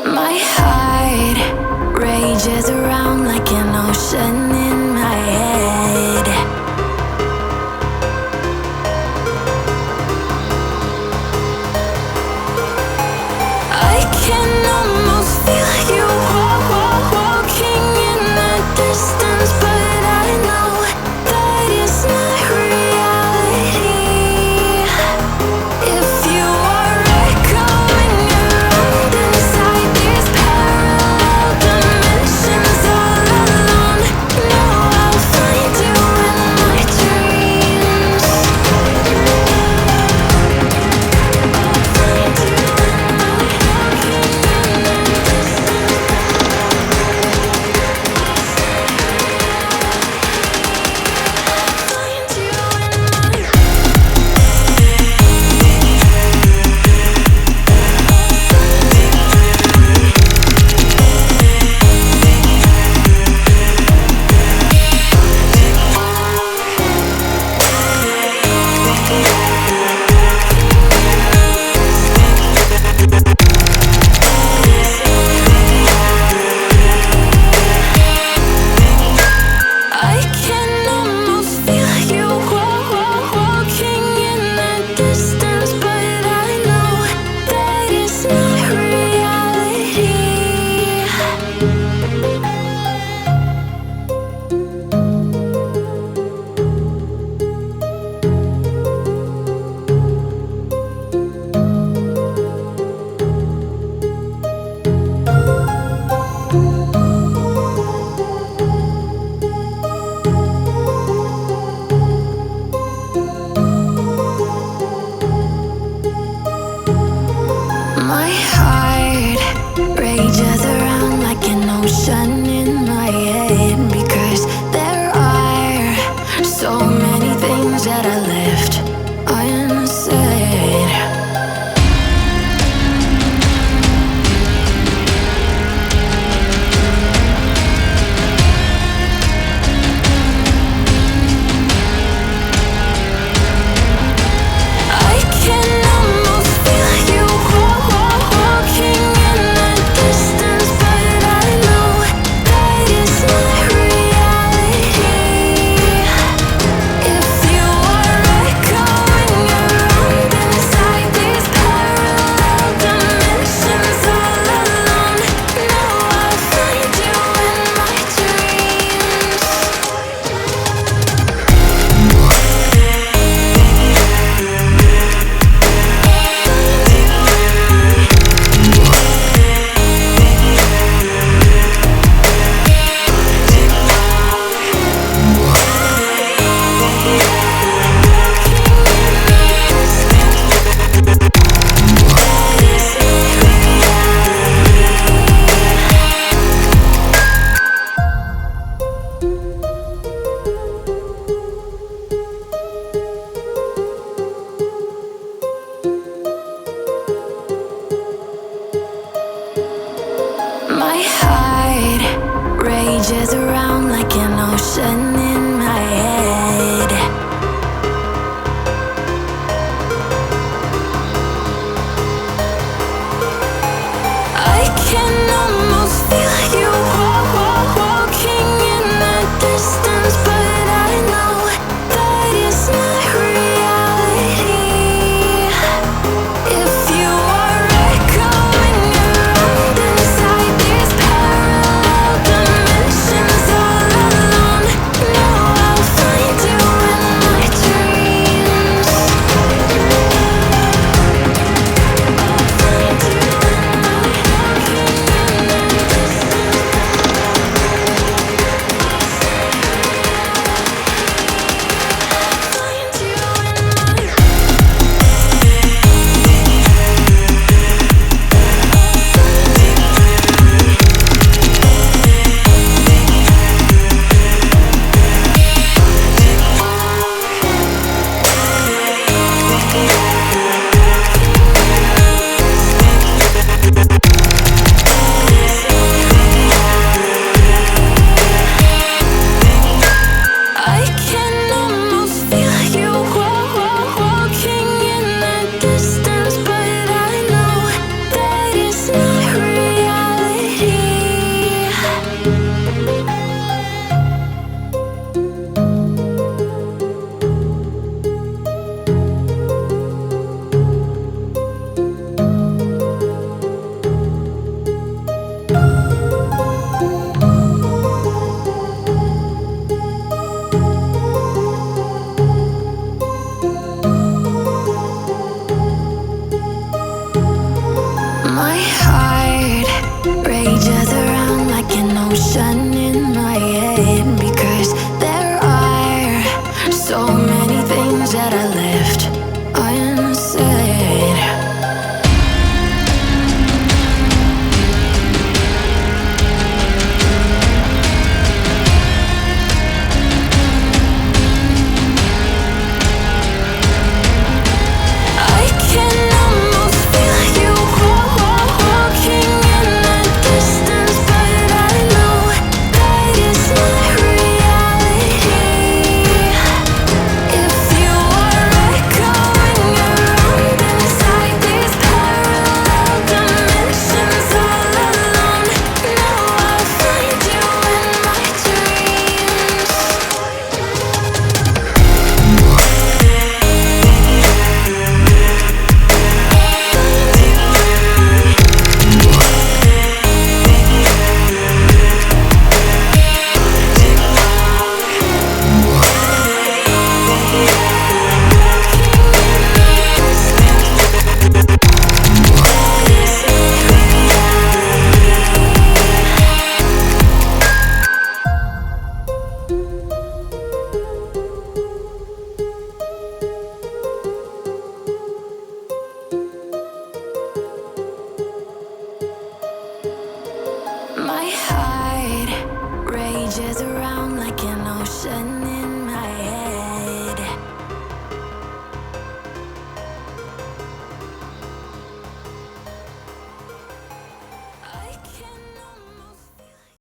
My heart rages around like an ocean in my head. I can almost feel you walking in the distance, but I know that it's not reality. If you are echoing around inside these parallel dimensions all alone, know I'll find you in my dreams. I'll find you in my walking in the distance. Find you in my I can almost feel you walking in the distance, but I know that it's not reality. My heart rages around like an ocean in my head, because there are so many things that I left unsaid. I can almost feel you walking in the distance, but I know that it's not reality. If you are echoing around inside these parallel dimensions all alone, know I'll find you in my dreams. My heart rages around like an ocean in my head. I can almost feel you walking in the distance, but I know that it's not reality. If you are echoing around inside these parallel dimensions all alone, heart rages around like an ocean in my head.